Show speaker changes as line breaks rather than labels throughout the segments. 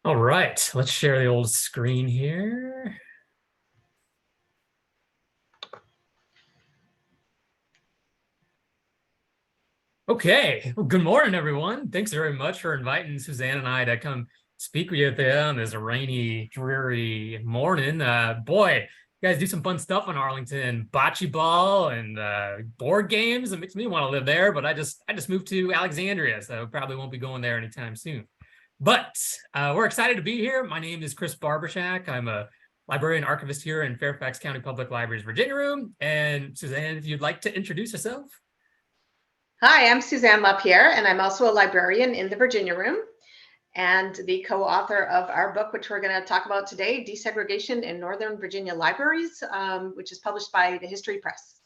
All right, let's share the old screen here. Okay, well, good morning, everyone. Thanks very much for inviting Suzanne and I to come speak with you today on this rainy, dreary morning. Boy, you guys do some fun stuff in Arlington, bocce ball and board games. It makes me want to live there, but I just moved to Alexandria, so probably won't be going there anytime soon. But we're excited to be here. My name is Chris Barbuschak. I'm a librarian archivist here in Fairfax County Public Library's Virginia Room. And Suzanne, if you'd like to introduce yourself.
Hi, I'm Suzanne LaPierre, and I'm also a librarian in the Virginia Room and the co-author of our book, which we're going to talk about today, Desegregation in Northern Virginia Libraries, which is published by the History Press.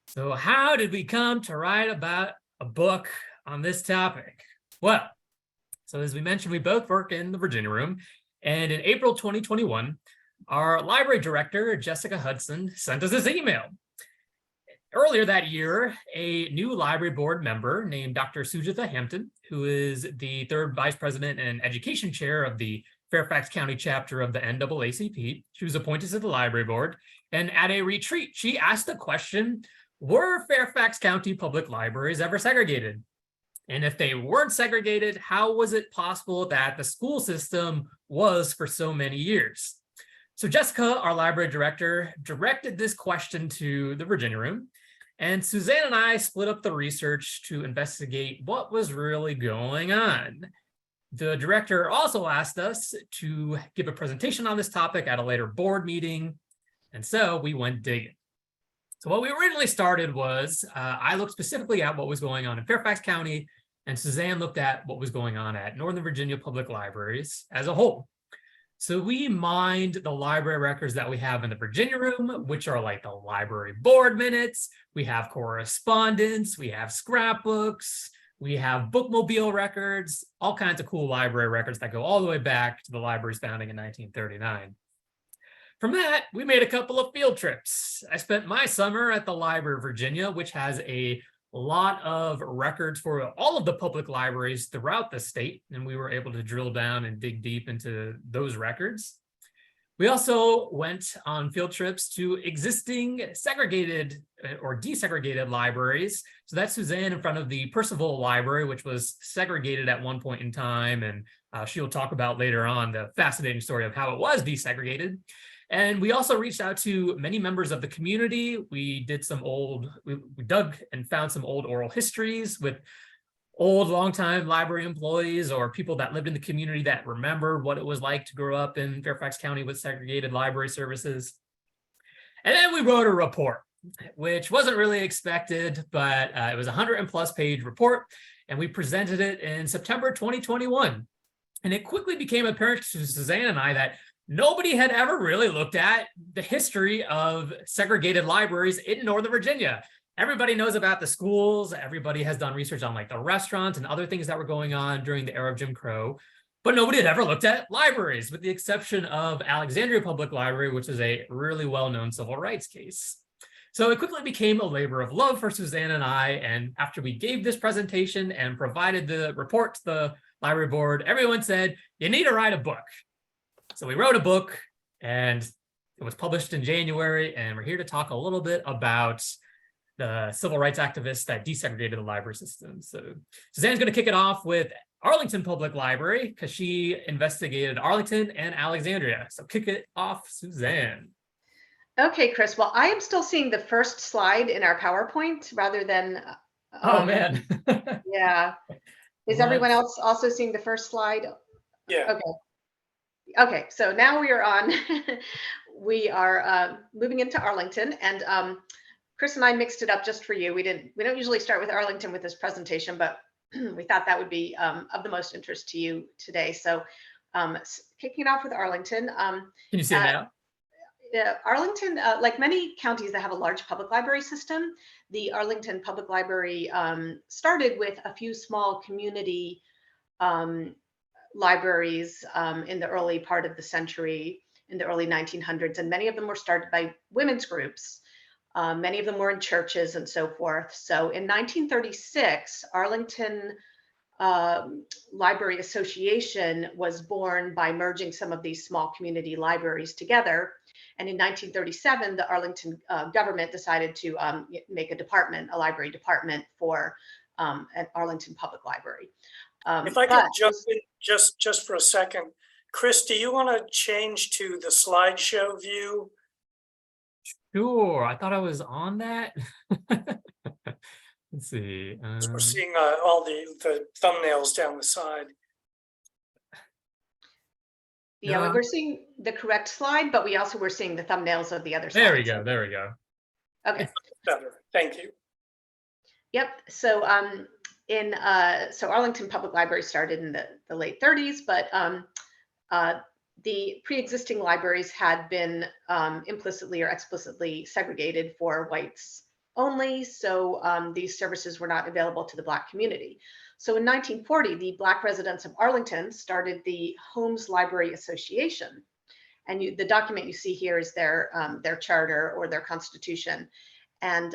So how did we come to write about a book on this topic? Well, so as we mentioned, we both work in the Virginia Room, and in April 2021, our library director, Jessica Hudson, sent us this email. Earlier that year, a new library board member named Dr. Suzanne Hampton, who is the third vice president and education chair of the Fairfax County chapter of the NAACP, she was appointed to the library board. And at a retreat, she asked the question, were Fairfax County public libraries ever segregated? And if they weren't segregated, how was it possible that the school system was for so many years? So Jessica, our library director, directed this question to the Virginia Room. And Suzanne and I split up the research to investigate what was really going on. The director also asked us to give a presentation on this topic at a later board meeting. And so we went digging. So what we originally started was, I looked specifically at what was going on in Fairfax County, and Suzanne looked at what was going on at Northern Virginia Public Libraries as a whole. So we mined the library records that we have in the Virginia Room, which are like the library board minutes. We have correspondence, we have scrapbooks, we have bookmobile records, all kinds of cool library records that go all the way back to the library's founding in 1939. From that, we made a couple of field trips. I spent my summer at the Library of Virginia, which has a lot of records for all of the public libraries throughout the state, and we were able to drill down and dig deep into those records. We also went on field trips to existing segregated or desegregated libraries. So that's Suzanne in front of the Percival Library, which was segregated at one point in time, and she'll talk about later on the fascinating story of how it was desegregated. And we also reached out to many members of the community. We did we dug and found some old oral histories with old longtime library employees or people that lived in the community that remembered what it was like to grow up in Fairfax County with segregated library services. And then we wrote a report, which wasn't really expected, but it was a 100+ page report, and we presented it in September 2021. And it quickly became apparent to Suzanne and I that nobody had ever really looked at the history of segregated libraries in Northern Virginia. Everybody knows about the schools. Everybody has done research on like the restaurants and other things that were going on during the era of Jim Crow, but nobody had ever looked at libraries, with the exception of Alexandria Public Library, which is a really well-known civil rights case. So it quickly became a labor of love for Suzanne and I. And after we gave this presentation and provided the report to the library board, everyone said, you need to write a book. So we wrote a book, and it was published in January, and we're here to talk a little bit about the civil rights activists that desegregated the library system. So Suzanne's going to kick it off with Arlington Public Library, because she investigated Arlington and Alexandria. So kick it off, Suzanne.
Okay, Chris. Well, I am still seeing the first slide in our PowerPoint rather than...
oh, man.
Yeah. Is everyone else also seeing the first slide?
Yeah.
Okay. Okay, so now we are moving into Arlington, and Chris and I mixed it up just for you. We don't usually start with Arlington with this presentation, but we thought that would be of the most interest to you today. So kicking it off with Arlington.
Can you see it now?
Arlington, like many counties that have a large public library system, the Arlington Public Library started with a few small community libraries in the early part of the century, in the early 1900s, and many of them were started by women's groups. Many of them were in churches and so forth. So in 1936, Arlington library association was born by merging some of these small community libraries together. And in 1937, the Arlington government decided to make a library department for an Arlington Public Library.
If I could jump in just for a second, Chris, do you want to change to the slideshow view?
Sure, I thought I was on that. Let's see.
We're seeing all the thumbnails down the side.
Yeah,
No,
we were seeing the correct slide, but we also were seeing the thumbnails of the other slides.
there we go. There we go.
Okay.
Better. Thank you.
Yep. So so Arlington Public Library started in the late 30s, but the pre-existing libraries had been implicitly or explicitly segregated for whites only. So these services were not available to the Black community. So in 1940, the Black residents of Arlington started the Holmes Library Association. And the document you see here is their charter or their constitution. And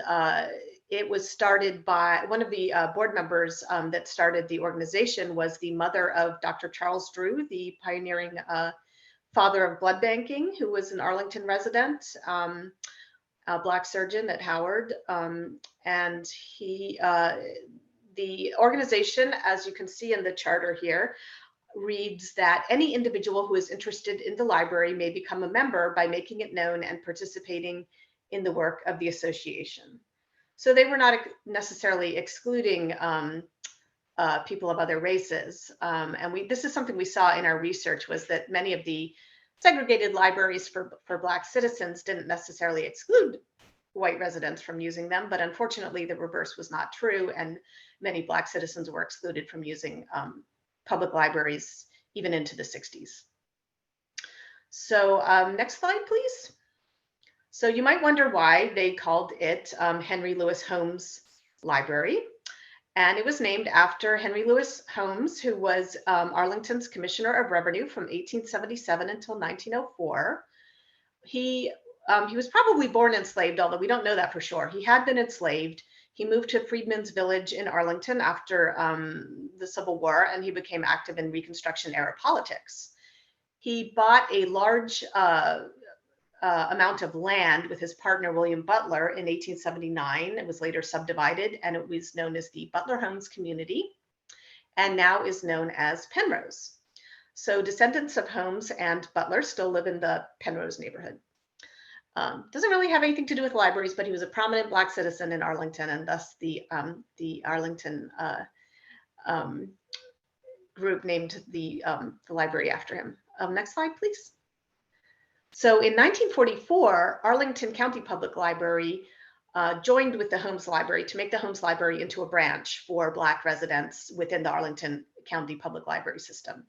it was started by one of the board members that started the organization was the mother of Dr. Charles Drew, the pioneering father of blood banking, who was an Arlington resident, a Black surgeon at Howard. And the organization, as you can see in the charter here, reads that any individual who is interested in the library may become a member by making it known and participating in the work of the association. So they were not necessarily excluding people of other races. And this is something we saw in our research, was that many of the segregated libraries for Black citizens didn't necessarily exclude white residents from using them, but unfortunately the reverse was not true, and many Black citizens were excluded from using public libraries even into the 60s. So next slide, please. So you might wonder why they called it Henry Louis Holmes Library. And it was named after Henry Louis Holmes, who was Arlington's Commissioner of Revenue from 1877 until 1904. He was probably born enslaved, although we don't know that for sure. He had been enslaved. He moved to Freedmen's Village in Arlington after the Civil War, and he became active in Reconstruction era politics. He bought a large amount of land with his partner, William Butler, in 1879. It was later subdivided, and it was known as the Butler Homes Community, and now is known as Penrose. So descendants of Holmes and Butler still live in the Penrose neighborhood. Doesn't really have anything to do with libraries, but he was a prominent Black citizen in Arlington, and thus the Arlington group named the library after him. Next slide, please. So in 1944, Arlington County Public Library joined with the Holmes Library to make the Holmes Library into a branch for Black residents within the Arlington County Public Library system.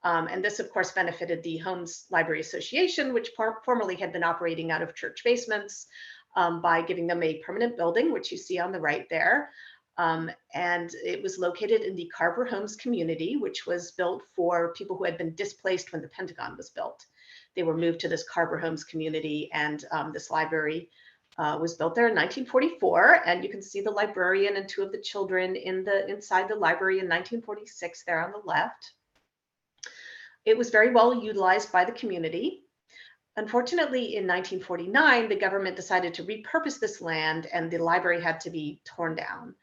And this, of course, benefited the Holmes Library Association, which formerly had been operating out of church basements, by giving them a permanent building, which you see on the right there. And it was located in the Carver Homes community, which was built for people who had been displaced when the Pentagon was built. They were moved to this Carver Homes community, and this library was built there in 1944. And you can see the librarian and two of the children inside the library in 1946 there on the left. It was very well utilized by the community. Unfortunately, in 1949, the government decided to repurpose this land, and the library had to be torn down.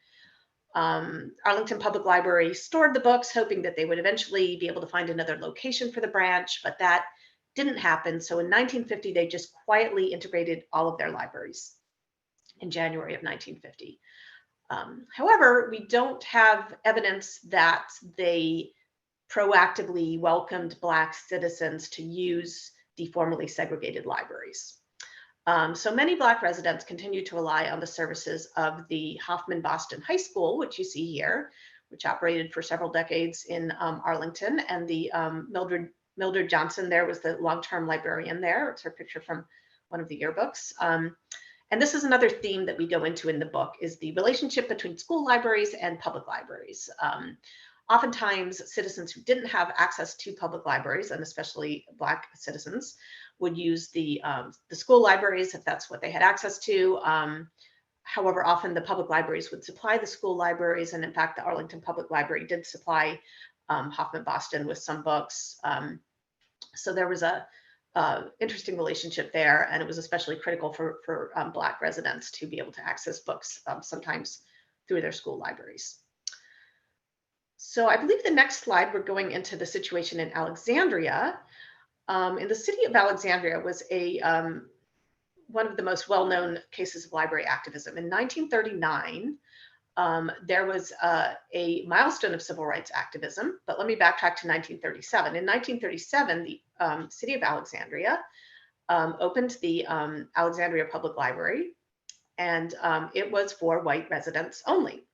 Arlington Public Library stored the books, hoping that they would eventually be able to find another location for the branch, but that didn't happen. So in 1950, they just quietly integrated all of their libraries in January of 1950. However, we don't have evidence that they proactively welcomed Black citizens to use the formerly segregated libraries. So many Black residents continue to rely on the services of the Hoffman Boston High School, which you see here, which operated for several decades in Arlington, and the Mildred Johnson there was the long-term librarian there. It's her picture from one of the yearbooks. And this is another theme that we go into in the book, is the relationship between school libraries and public libraries. Oftentimes, citizens who didn't have access to public libraries, and especially Black citizens, would use the school libraries if that's what they had access to. However, often the public libraries would supply the school libraries. And in fact, the Arlington Public Library did supply Hoffman Boston with some books. So there was a interesting relationship there, and it was especially critical for Black residents to be able to access books sometimes through their school libraries. So I believe the next slide, we're going into the situation in Alexandria. In the city of Alexandria was one of the most well-known cases of library activism. In 1939, there was a milestone of civil rights activism, but let me backtrack to 1937. In 1937, the city of Alexandria opened the Alexandria Public Library, and it was for white residents only.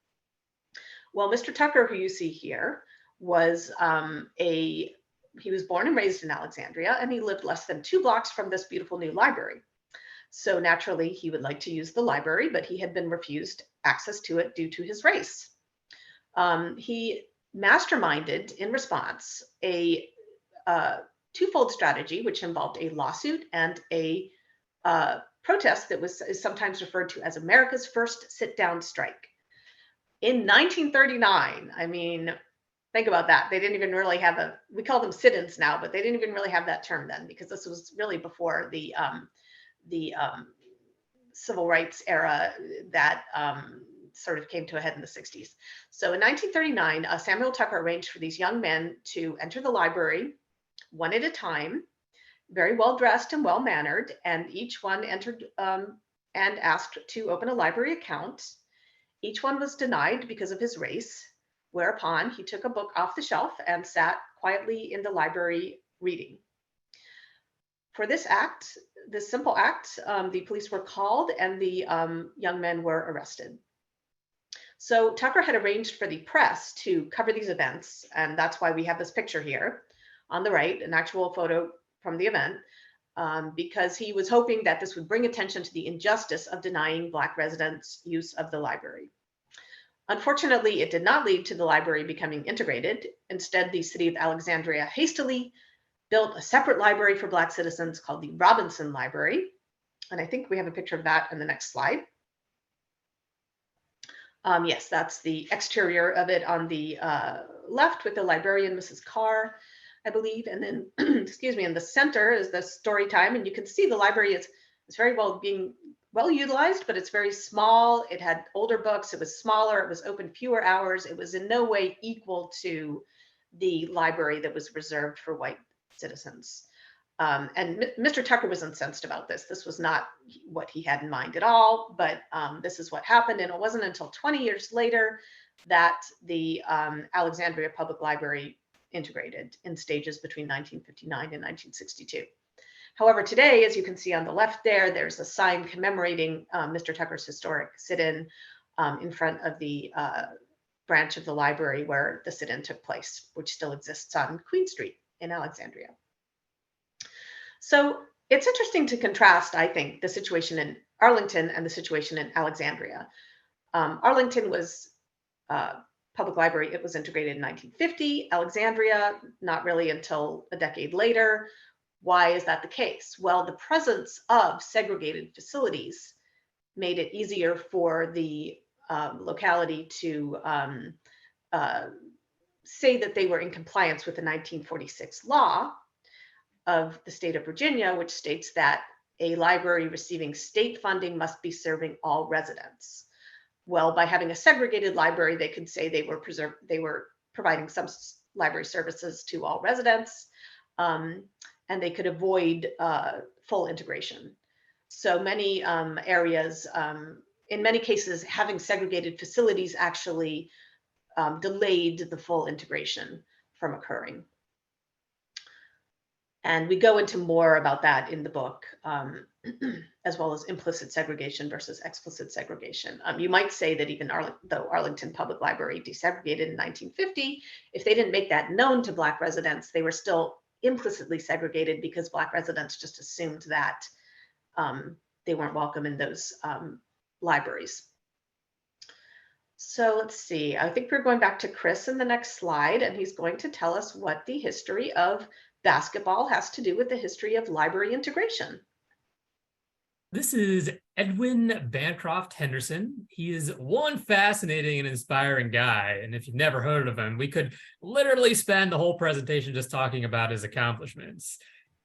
Well, Mr. Tucker, who you see here, was he was born and raised in Alexandria, and he lived less than 2 blocks from this beautiful new library. So naturally, he would like to use the library, but he had been refused access to it due to his race. He masterminded, in response, a twofold strategy, which involved a lawsuit and a protest that is sometimes referred to as America's first sit-down strike. In 1939, I mean, think about that. They didn't even really have we call them sit-ins now, but they didn't even really have that term then, because this was really before the civil rights era that sort of came to a head in the 60s. So in 1939, Samuel Tucker arranged for these young men to enter the library one at a time, very well dressed and well mannered, and each one entered and asked to open a library account. Each one was denied because of his race, whereupon he took a book off the shelf and sat quietly in the library reading. For this act, this simple act, the police were called and the young men were arrested. So Tucker had arranged for the press to cover these events, and that's why we have this picture here on the right, an actual photo from the event, because he was hoping that this would bring attention to the injustice of denying Black residents use of the library. Unfortunately, it did not lead to the library becoming integrated. Instead, the city of Alexandria hastily built a separate library for Black citizens called the Robinson Library. And I think we have a picture of that in the next slide. Yes, that's the exterior of it on the left with the librarian, Mrs. Carr, I believe. And then, excuse me, in the center is the story time. And you can see the library is very well utilized, but it's very small. It had older books. It was smaller. It was open fewer hours. It was in no way equal to the library that was reserved for white citizens. And Mr. Tucker was incensed about this. This was not what he had in mind at all, but this is what happened. And it wasn't until 20 years later that the Alexandria Public Library integrated in stages between 1959 and 1962. However, today, as you can see on the left there, there's a sign commemorating Mr. Tucker's historic sit-in in front of the branch of the library where the sit-in took place, which still exists on Queen Street in Alexandria. So it's interesting to contrast, I think, the situation in Arlington and the situation in Alexandria. Arlington was public library. It was integrated in 1950. Alexandria, not really until a decade later. Why is that the case? Well, the presence of segregated facilities made it easier for the locality to say that they were in compliance with the 1946 law of the state of Virginia, which states that a library receiving state funding must be serving all residents. Well, by having a segregated library, they could say they were providing some library services to all residents, and they could avoid full integration. So many areas, in many cases, having segregated facilities actually delayed the full integration from occurring. And we go into more about that in the book, as well as implicit segregation versus explicit segregation. You might say that even though Arlington Public Library desegregated in 1950, if they didn't make that known to Black residents, they were still implicitly segregated because Black residents just assumed that they weren't welcome in those libraries. So let's see, I think we're going back to Chris in the next slide, and he's going to tell us what the history of basketball has to do with the history of library integration.
This is Edwin Bancroft Henderson. He is one fascinating and inspiring guy. And if you've never heard of him, we could literally spend the whole presentation just talking about his accomplishments.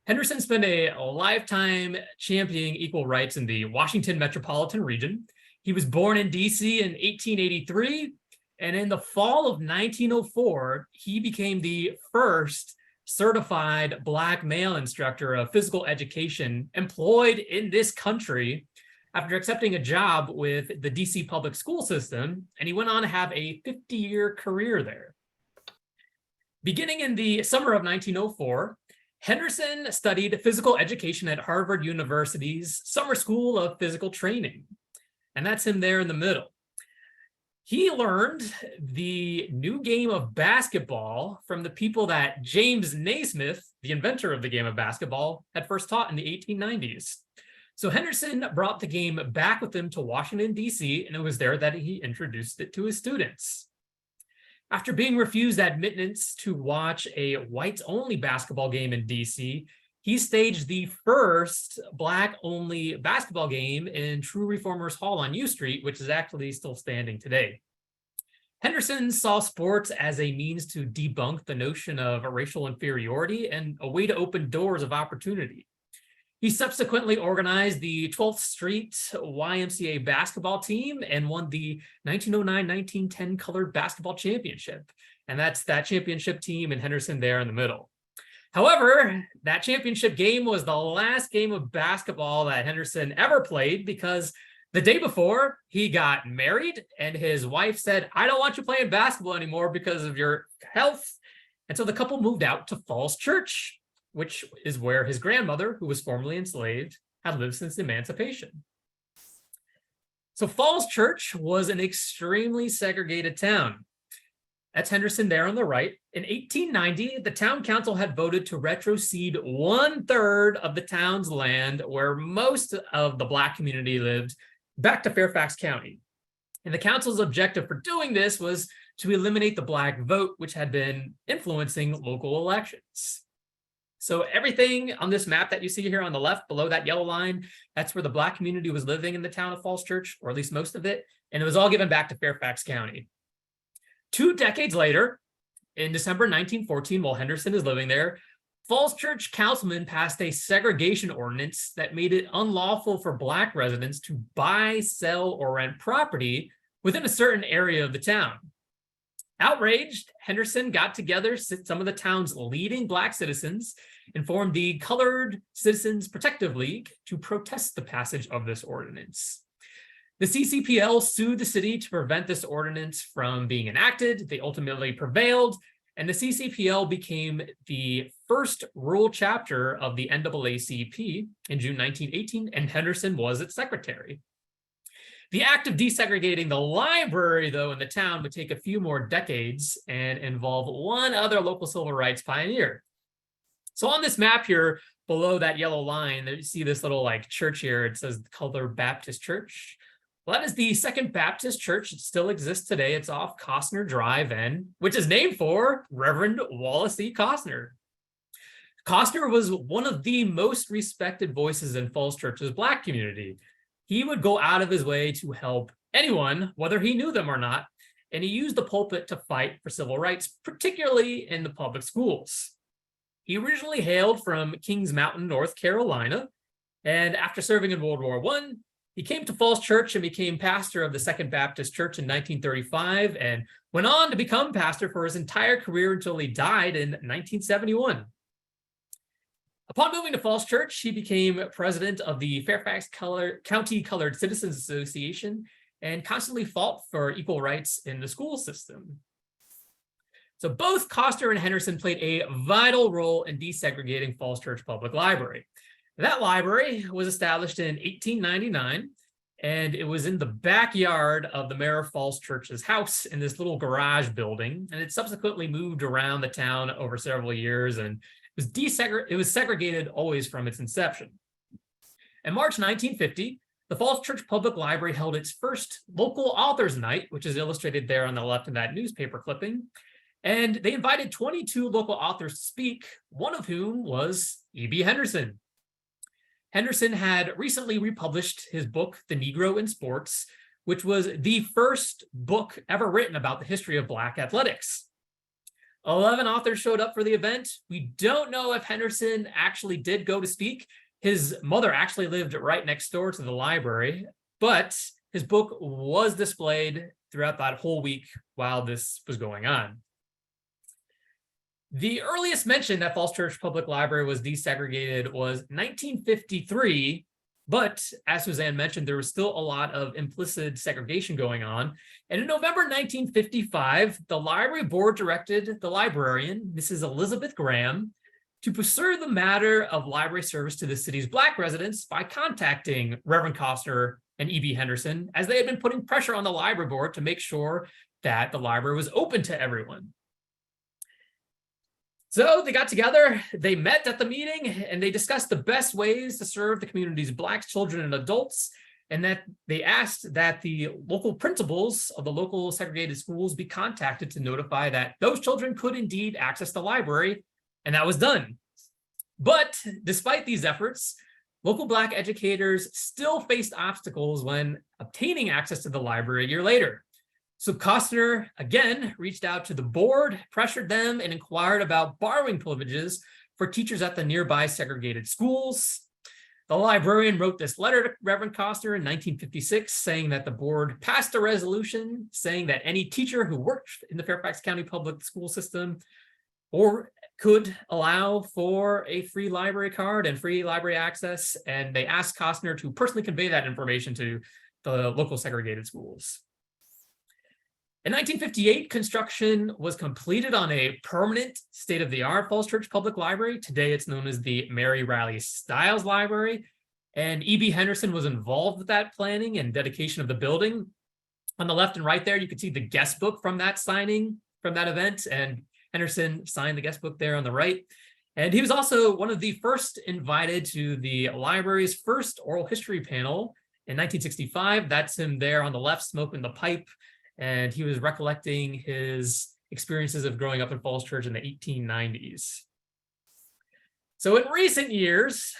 Henderson spent a lifetime championing equal rights in the Washington metropolitan region. He was born in DC in 1883, and in the fall of 1904, he became the first certified Black male instructor of physical education employed in this country after accepting a job with the DC public school system, and he went on to have a 50-year career there. Beginning in the summer of 1904, Henderson studied physical education at Harvard University's Summer School of Physical Training. And that's him there in the middle. He learned the new game of basketball from the people that James Naismith, the inventor of the game of basketball, had first taught in the 1890s. So Henderson brought the game back with him to Washington, D.C., and it was there that he introduced it to his students. After being refused admittance to watch a whites-only basketball game in DC, he staged the first Black-only basketball game in True Reformers Hall on U Street, which is actually still standing today. Henderson saw sports as a means to debunk the notion of racial inferiority and a way to open doors of opportunity. He subsequently organized the 12th Street YMCA basketball team and won the 1909-1910 Colored Basketball Championship. And that's that championship team and Henderson there in the middle. However, that championship game was the last game of basketball that Henderson ever played because the day before he got married and his wife said, "I don't want you playing basketball anymore because of your health." And so the couple moved out to Falls Church, which is where his grandmother, who was formerly enslaved, had lived since emancipation. So Falls Church was an extremely segregated town. That's Henderson there on the right. In 1890, the town council had voted to retrocede 1/3 of the town's land where most of the Black community lived back to Fairfax County. And the council's objective for doing this was to eliminate the Black vote, which had been influencing local elections. So everything on this map that you see here on the left below that yellow line, that's where the Black community was living in the town of Falls Church, or at least most of it. And it was all given back to Fairfax County. 2 decades later, in December 1914, while Henderson is living there, Falls Church councilmen passed a segregation ordinance that made it unlawful for Black residents to buy, sell, or rent property within a certain area of the town. Outraged, Henderson got together some of the town's leading Black citizens and formed the Colored Citizens Protective League to protest the passage of this ordinance. The CCPL sued the city to prevent this ordinance from being enacted. They ultimately prevailed, and the CCPL became the first rural chapter of the NAACP in June 1918, and Henderson was its secretary. The act of desegregating the library, though, in the town would take a few more decades and involve one other local civil rights pioneer. So on this map here, below that yellow line, you see this little church here. It says Colored Baptist Church. Well, that is the Second Baptist Church. It still exists today. It's off Costner Drive, which is named for Reverend Wallace E. Costner. Costner was one of the most respected voices in Falls Church's Black community. He would go out of his way to help anyone, whether he knew them or not, and he used the pulpit to fight for civil rights, particularly in the public schools. He originally hailed from Kings Mountain, North Carolina, and after serving in World War I, he came to Falls Church and became pastor of the Second Baptist Church in 1935 and went on to become pastor for his entire career until he died in 1971. Upon moving to Falls Church, he became president of the Fairfax County Colored Citizens Association and constantly fought for equal rights in the school system. So both Costner and Henderson played a vital role in desegregating Falls Church Public Library. That library was established in 1899, and it was in the backyard of the mayor of Falls Church's house in this little garage building, and it subsequently moved around the town over several years, and it was segregated always from its inception. In March 1950, the Falls Church Public Library held its first local authors night, which is illustrated there on the left in that newspaper clipping. And they invited 22 local authors to speak, one of whom was E.B. Henderson. Henderson had recently republished his book, The Negro in Sports, which was the first book ever written about the history of Black athletics. 11 authors showed up for the event. We don't know if Henderson actually did go to speak. His mother actually lived right next door to the library, but his book was displayed throughout that whole week while this was going on. The earliest mention that Falls Church Public Library was desegregated was 1953, but as Suzanne mentioned, there was still a lot of implicit segregation going on. And in November 1955, the library board directed the librarian, Mrs. Elizabeth Graham, to pursue the matter of library service to the city's Black residents by contacting Reverend Costner and E.B. Henderson, as they had been putting pressure on the library board to make sure that the library was open to everyone. So they got together, they met at the meeting, and they discussed the best ways to serve the community's Black children and adults, and that they asked that the local principals of the local segregated schools be contacted to notify that those children could indeed access the library, and that was done. But despite these efforts, local Black educators still faced obstacles when obtaining access to the library a year later. So Costner, again, reached out to the board, pressured them, and inquired about borrowing privileges for teachers at the nearby segregated schools. The librarian wrote this letter to Reverend Costner in 1956, saying that the board passed a resolution saying that any teacher who worked in the Fairfax County public school system or could allow for a free library card and free library access, and they asked Costner to personally convey that information to the local segregated schools. In 1958, construction was completed on a permanent state-of-the-art Falls Church Public Library. Today, it's known as the Mary Riley Stiles Library. And E.B. Henderson was involved with that planning and dedication of the building. On the left and right there, you can see the guest book from that signing, from that event. And Henderson signed the guest book there on the right. And he was also one of the first invited to the library's first oral history panel in 1965. That's him there on the left, smoking the pipe. And he was recollecting his experiences of growing up in Falls Church in the 1890s. So in recent years,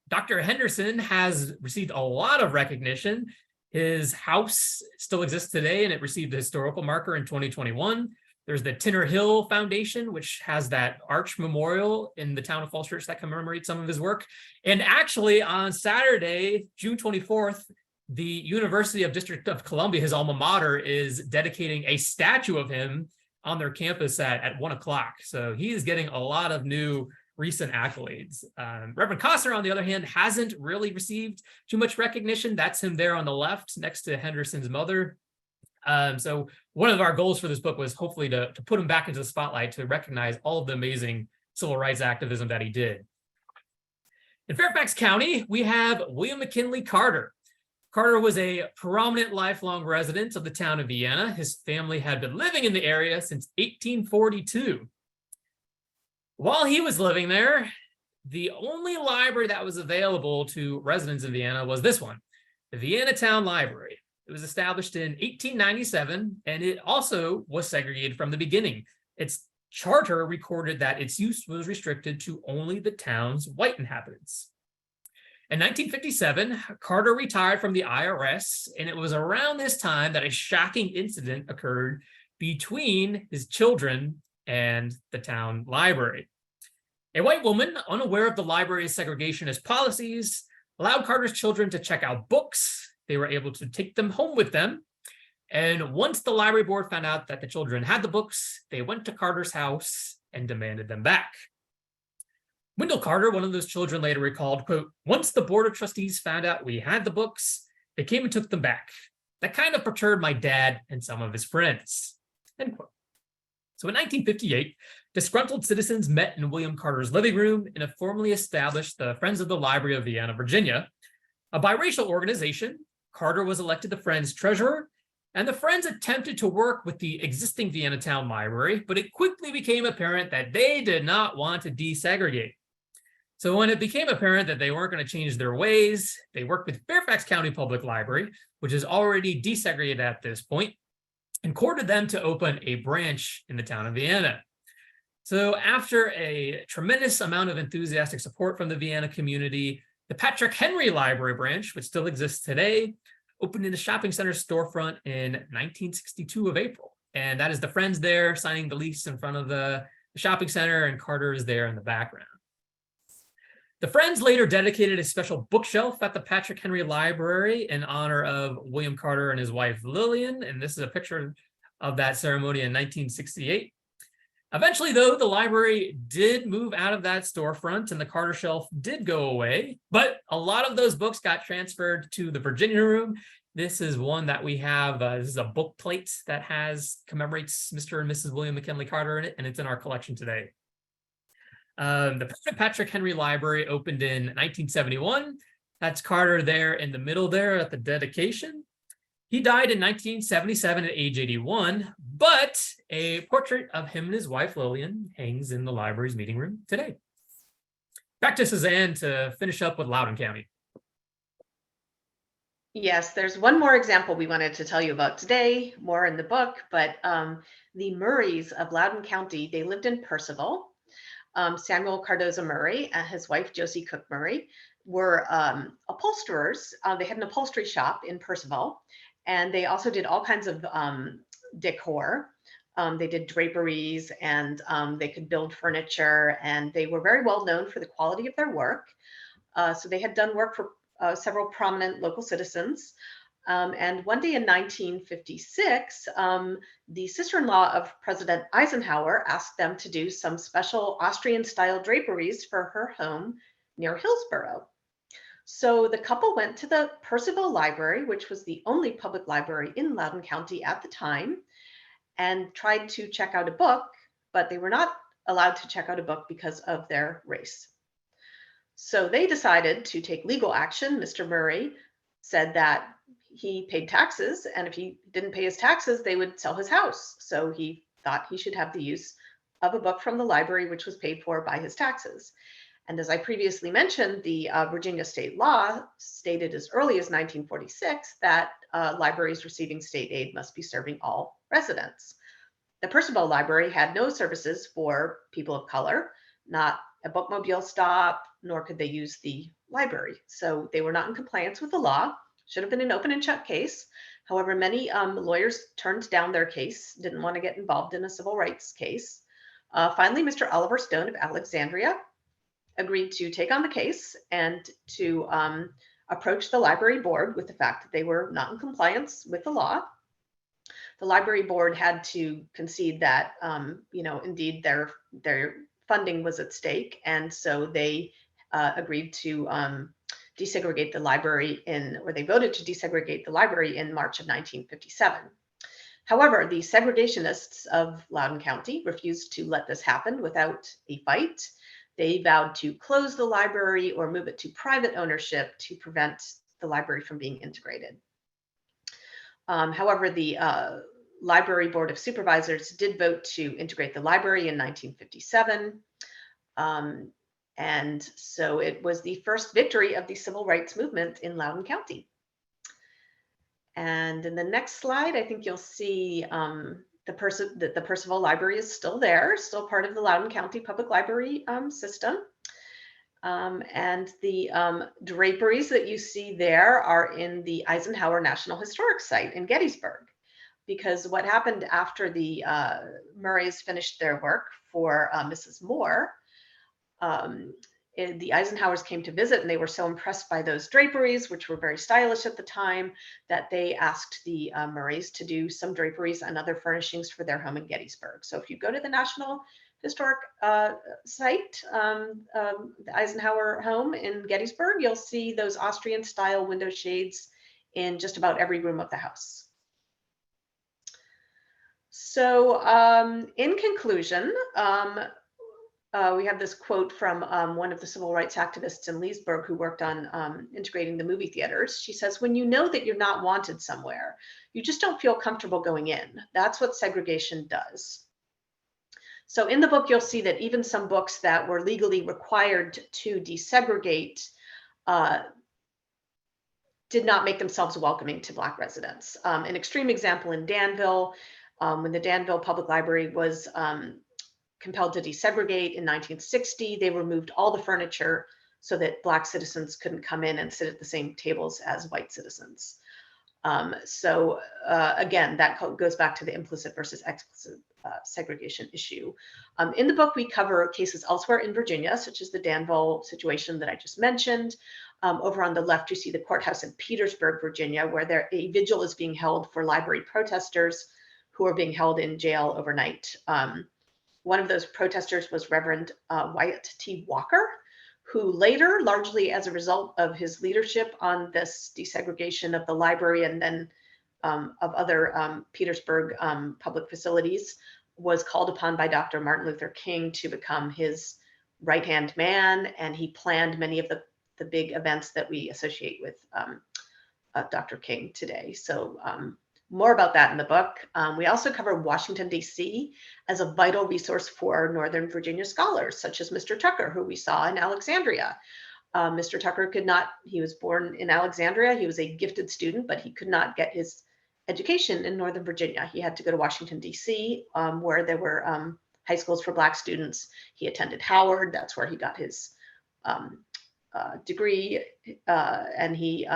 Dr. Henderson has received a lot of recognition. His house still exists today, and it received a historical marker in 2021. There's the Tinner Hill Foundation, which has that arch memorial in the town of Falls Church that commemorates some of his work. And actually on Saturday, June 24th, the University of District of Columbia, his alma mater, is dedicating a statue of him on their campus at 1 o'clock. So he is getting a lot of new recent accolades. Reverend Costner, on the other hand, hasn't really received too much recognition. That's him there on the left next to Henderson's mother. So one of our goals for this book was hopefully to put him back into the spotlight, to recognize all of the amazing civil rights activism that he did. In Fairfax County, we have William McKinley Carter. Carter was a prominent lifelong resident of the town of Vienna. His family had been living in the area since 1842. While he was living there, the only library that was available to residents of Vienna was this one, the Vienna Town Library. It was established in 1897, and it also was segregated from the beginning. Its charter recorded that its use was restricted to only the town's white inhabitants. In 1957, Carter retired from the IRS, and it was around this time that a shocking incident occurred between his children and the town library. A white woman, unaware of the library's segregationist policies, allowed Carter's children to check out books. They were able to take them home with them. And once the library board found out that the children had the books, they went to Carter's house and demanded them back. Wendell Carter, one of those children, later recalled, quote, "Once the board of trustees found out we had the books, they came and took them back. That kind of perturbed my dad and some of his friends," end quote. So in 1958, disgruntled citizens met in William Carter's living room and formally established the Friends of the Library of Vienna, Virginia. A biracial organization, Carter was elected the Friends treasurer, and the Friends attempted to work with the existing Vienna Town Library, but it quickly became apparent that they did not want to desegregate. So when it became apparent that they weren't going to change their ways, they worked with Fairfax County Public Library, which is already desegregated at this point, and courted them to open a branch in the town of Vienna. So after a tremendous amount of enthusiastic support from the Vienna community, The Patrick Henry Library branch, which still exists today, opened in a shopping center storefront in 1962 of April. And that is the Friends there signing the lease in front of the shopping center, and Carter is there in the background. The Friends later dedicated a special bookshelf at the Patrick Henry Library in honor of William Carter and his wife Lillian, and this is a picture of that ceremony in 1968. Eventually, though, the library did move out of that storefront and the Carter shelf did go away, but a lot of those books got transferred to the Virginia Room. This is one that we have. This is a book plate that commemorates Mr. and Mrs. William McKinley Carter in it, and it's in our collection today. The Patrick Henry Library opened in 1971. That's Carter there in the middle there at the dedication. He died in 1977 at age 81, but a portrait of him and his wife Lillian hangs in the library's meeting room today. Back to Suzanne to finish up with Loudoun County.
Yes, there's one more example we wanted to tell you about today, more in the book, but the Murrays of Loudoun County, they lived in Percival. Samuel Cardoza Murray and his wife Josie Cook Murray were upholsterers. They had an upholstery shop in Percival, and they also did all kinds of decor. They did draperies, and they could build furniture, and they were very well known for the quality of their work. So they had done work for several prominent local citizens. And one day in 1956, the sister-in-law of President Eisenhower asked them to do some special Austrian-style draperies for her home near Hillsborough. So the couple went to the Percival Library, which was the only public library in Loudoun County at the time, and tried to check out a book, but they were not allowed to check out a book because of their race. So they decided to take legal action. Mr. Murray said that he paid taxes, and if he didn't pay his taxes, they would sell his house. So he thought he should have the use of a book from the library, which was paid for by his taxes. And as I previously mentioned, the Virginia state law stated as early as 1946 that libraries receiving state aid must be serving all residents. The Percival Library had no services for people of color, not a bookmobile stop, nor could they use the library. So they were not in compliance with the law. Should have been an open and shut case. However, many lawyers turned down their case, didn't want to get involved in a civil rights case. Finally, Mr. Oliver Stone of Alexandria agreed to take on the case and to approach the library board with the fact that they were not in compliance with the law. The library board had to concede that, indeed their funding was at stake, and so they agreed to desegregate the library they voted to desegregate the library in March of 1957. However, the segregationists of Loudoun County refused to let this happen without a fight. They vowed to close the library or move it to private ownership to prevent the library from being integrated. However, the Library Board of Supervisors did vote to integrate the library in 1957. And so it was the first victory of the civil rights movement in Loudoun County. And in the next slide, I think you'll see the Percival Library is still there, still part of the Loudoun County Public Library system. And the draperies that you see there are in the Eisenhower National Historic Site in Gettysburg. Because what happened after the Murrays finished their work for Mrs. Moore, the Eisenhowers came to visit, and they were so impressed by those draperies, which were very stylish at the time, that they asked the Murrays to do some draperies and other furnishings for their home in Gettysburg. So if you go to the National Historic Site, the Eisenhower home in Gettysburg, you'll see those Austrian-style window shades in just about every room of the house. So in conclusion, we have this quote from one of the civil rights activists in Leesburg who worked on integrating the movie theaters. She says, when you know that you're not wanted somewhere, you just don't feel comfortable going in. That's what segregation does. So in the book, you'll see that even some books that were legally required to desegregate did not make themselves welcoming to Black residents. An extreme example in Danville, when the Danville Public Library was compelled to desegregate in 1960, they removed all the furniture so that Black citizens couldn't come in and sit at the same tables as white citizens. Again, that goes back to the implicit versus explicit segregation issue. In the book, we cover cases elsewhere in Virginia, such as the Danville situation that I just mentioned. Over on the left, you see the courthouse in Petersburg, Virginia, where a vigil is being held for library protesters who are being held in jail overnight. One of those protesters was Reverend Wyatt T. Walker, who later, largely as a result of his leadership on this desegregation of the library and then of other Petersburg public facilities, was called upon by Dr. Martin Luther King to become his right-hand man, and he planned many of the big events that we associate with Dr. King today. So more about that in the book. We also cover Washington, D.C. as a vital resource for Northern Virginia scholars, such as Mr. Tucker, who we saw in Alexandria. Mr. Tucker he was born in Alexandria. He was a gifted student, but he could not get his education in Northern Virginia. He had to go to Washington, D.C., where there were high schools for Black students. He attended Howard. That's where he got his degree, and he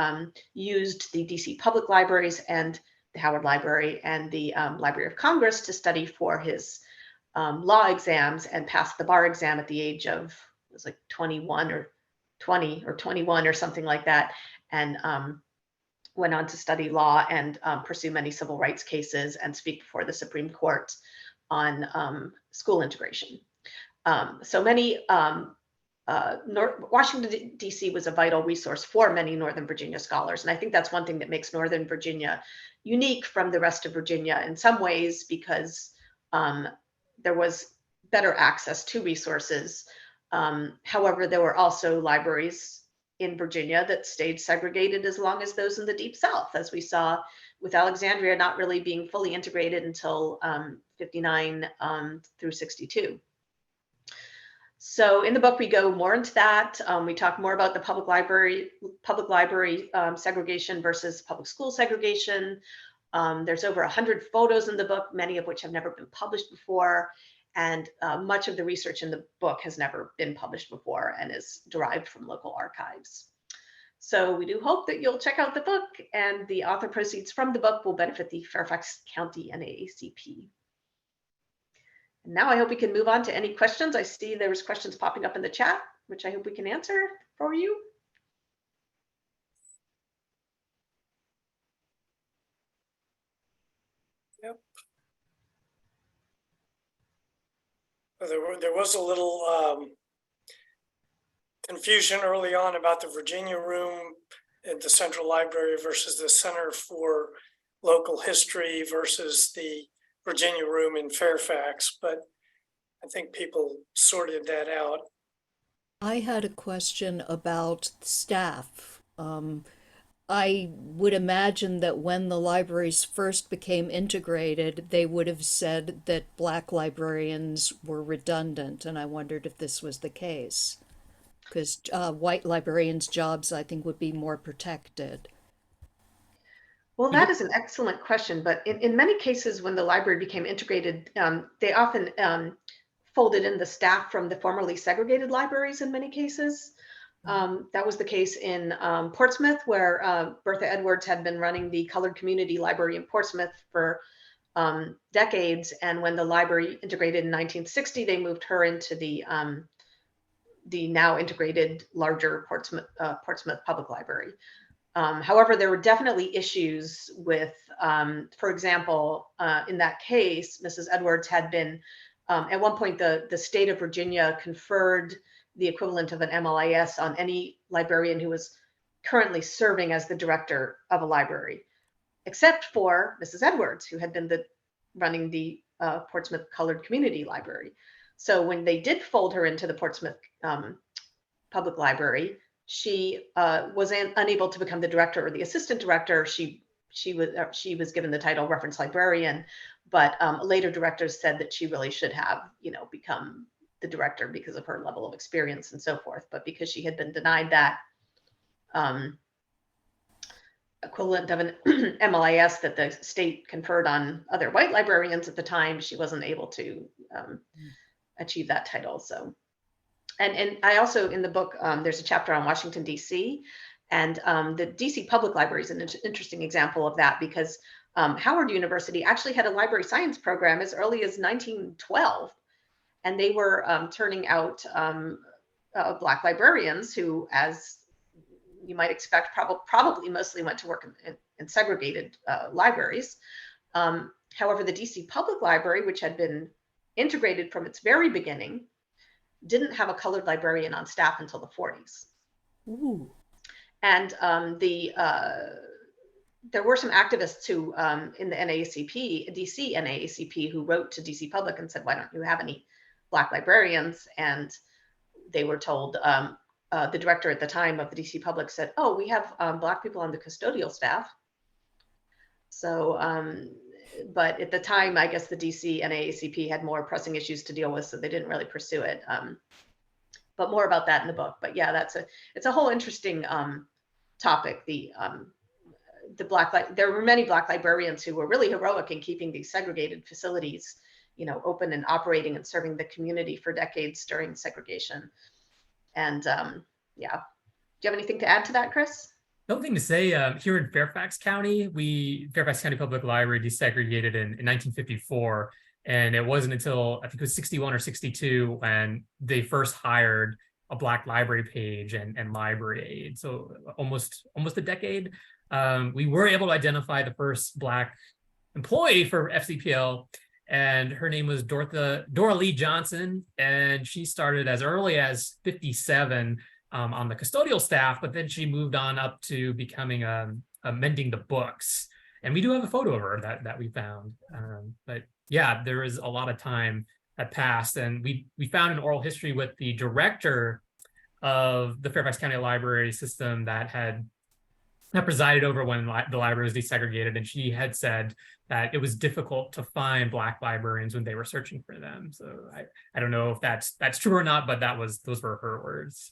used the DC public libraries and the Howard Library and the Library of Congress to study for his law exams, and passed the bar exam at the age of, it was like 21 or 20 or 21 or something like that, and went on to study law and pursue many civil rights cases and speak before the Supreme Court on school integration. Washington, D.C. was a vital resource for many Northern Virginia scholars. And I think that's one thing that makes Northern Virginia unique from the rest of Virginia in some ways, because there was better access to resources. However, there were also libraries in Virginia that stayed segregated as long as those in the Deep South, as we saw with Alexandria not really being fully integrated until 59 through 62. So in the book, we go more into that. We talk more about the public library segregation versus public school segregation. There's over 100 photos in the book, many of which have never been published before. And much of the research in the book has never been published before and is derived from local archives. So we do hope that you'll check out the book, and the author proceeds from the book will benefit the Fairfax County NAACP. Now I hope we can move on to any questions. I see there was questions popping up in the chat, which I hope we can answer for you.
Yep. There was a little confusion early on about the Virginia room at the Central Library versus the Center for Local History versus the Virginia room in Fairfax, but I think people sorted that out.
I had a question about staff. I would imagine that when the libraries first became integrated, they would have said that Black librarians were redundant, and I wondered if this was the case. Because white librarians' jobs, I think, would be more protected.
Well, that is an excellent question, but in many cases when the library became integrated, they often folded in the staff from the formerly segregated libraries in many cases. That was the case in Portsmouth, where Bertha Edwards had been running the colored community library in Portsmouth for decades. And when the library integrated in 1960, they moved her into the now integrated larger Portsmouth Public Library. However, there were definitely issues with, for example, in that case, Mrs. Edwards had been, at one point, the state of Virginia conferred the equivalent of an MLIS on any librarian who was currently serving as the director of a library, except for Mrs. Edwards, who had been running the Portsmouth Colored Community Library. So when they did fold her into the Portsmouth Public Library, she was unable to become the director or the assistant director. She was given the title reference librarian, but later directors said that she really should have, become the director because of her level of experience and so forth. But because she had been denied that equivalent of an MLIS that the state conferred on other white librarians at the time, she wasn't able to achieve that title. So And I also, in the book, there's a chapter on Washington, D.C., and the D.C. Public Library is an interesting example of that, because Howard University actually had a library science program as early as 1912, and they were turning out Black librarians who, as you might expect, probably mostly went to work in segregated libraries. However, the DC Public Library, which had been integrated from its very beginning, didn't have a colored librarian on staff until the 40s.
Ooh.
And there were some activists who, in the NAACP, DC NAACP, who wrote to DC Public and said, why don't you have any Black librarians? And they were told, the director at the time of the DC Public said, oh, we have Black people on the custodial staff. So, but at the time, I guess the DC NAACP had more pressing issues to deal with, so they didn't really pursue it. But more about that in the book. But yeah, it's a whole interesting topic. There were many Black librarians who were really heroic in keeping these segregated facilities, open and operating and serving the community for decades during segregation. And yeah, do you have anything to add to that, Chris?
The only thing to say, here in Fairfax County, Fairfax County Public Library desegregated in 1954. And it wasn't until, I think it was 61 or 62, when they first hired a Black library page and library aide. So almost a decade. We were able to identify the first Black employee for FCPL, and her name was Dora Lee Johnson. And she started as early as 57 on the custodial staff, but then she moved on up to becoming mending the books. And we do have a photo of her that we found. But yeah, there was a lot of time that passed, and we found an oral history with the director of the Fairfax County Library system that presided over when the library was desegregated, and she had said that it was difficult to find Black librarians when they were searching for them. So I don't know if that's true or not, but those were her words.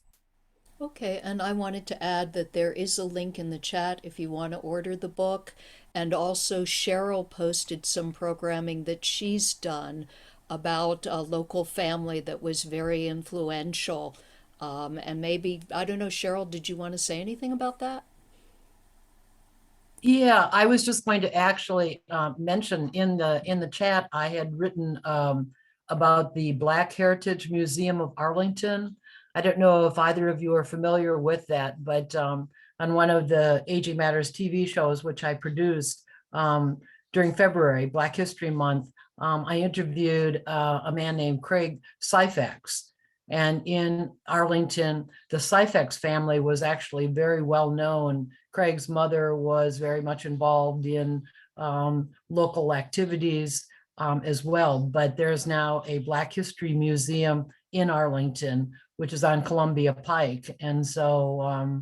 Okay, and I wanted to add that there is a link in the chat if you want to order the book. And also Cheryl posted some programming that she's done about a local family that was very influential. And maybe, I don't know, Cheryl, did you want to say anything about that?
Yeah, I was just going to actually mention in the chat, I had written about the Black Heritage Museum of Arlington. I don't know if either of you are familiar with that, but on one of the Aging Matters TV shows, which I produced during February, Black History Month, I interviewed a man named Craig Syphax. And in Arlington, the Syphax family was actually very well known. Craig's mother was very much involved in local activities as well. But there's now a Black History Museum in Arlington, which is on Columbia Pike. And so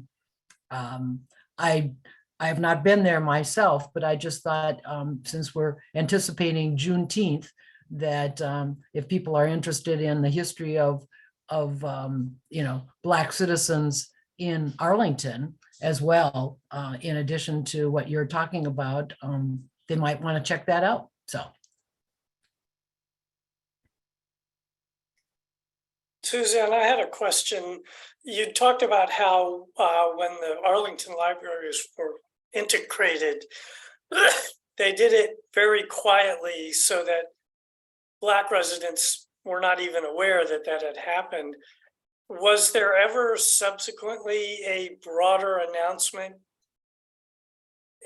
I have not been there myself, but I just thought since we're anticipating Juneteenth, that if people are interested in the history of Black citizens in Arlington as well, in addition to what you're talking about, they might want to check that out. So.
Suzanne, I had a question. You talked about how when the Arlington libraries were integrated, they did it very quietly so that Black residents were not even aware that had happened. Was there ever subsequently a broader announcement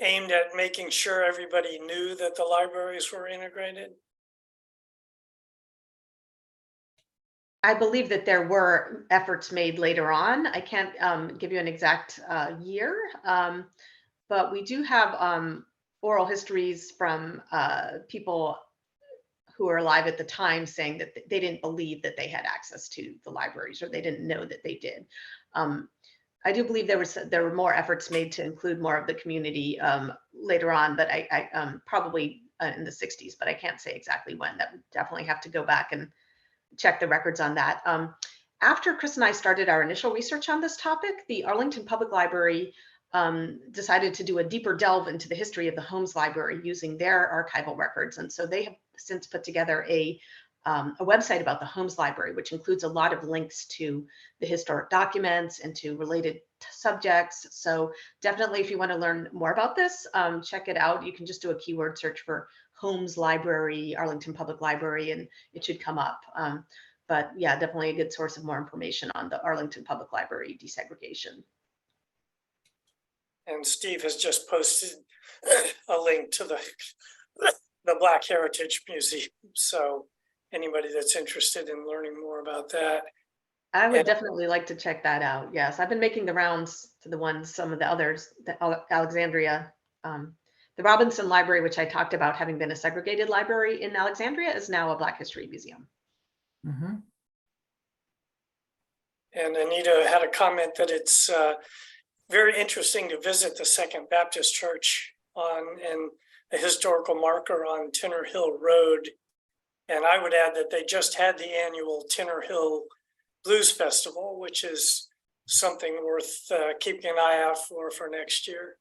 aimed at making sure everybody knew that the libraries were integrated?
I believe that there were efforts made later on. I can't give you an exact year, but we do have oral histories from people who were alive at the time saying that they didn't believe that they had access to the libraries, or they didn't know that they did. I do believe there were more efforts made to include more of the community later on, but I probably in the 60s, but I can't say exactly when. That would definitely have to go back and check the records on that. After Chris and I started our initial research on this topic, the Arlington Public Library decided to do a deeper delve into the history of the Holmes Library using their archival records. And so they have since put together a a website about the Holmes Library, which includes a lot of links to the historic documents and to related subjects. So definitely, if you want to learn more about this, check it out. You can just do a keyword search for Holmes Library, Arlington Public Library, and it should come up. But yeah, definitely a good source of more information on the Arlington Public Library desegregation.
And Steve has just posted a link to the Black Heritage Museum. So anybody that's interested in learning more about that.
I would
And-
definitely like to check that out. Yes, I've been making the rounds to the ones, some of the others, the Alexandria, the Robinson Library, which I talked about having been a segregated library in Alexandria, is now a Black History Museum.
Mhm.
And Anita had a comment that it's very interesting to visit the Second Baptist Church and a historical marker on Tinner Hill Road. And I would add that they just had the annual Tinner Hill Blues Festival, which is something worth keeping an eye out for next year.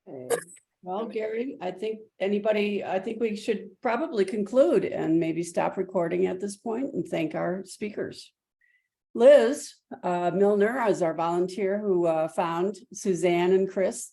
Okay. Well, Gary, I think we should probably conclude and maybe stop recording at this point and thank our speakers. Liz Milner is our volunteer who found Suzanne and Chris.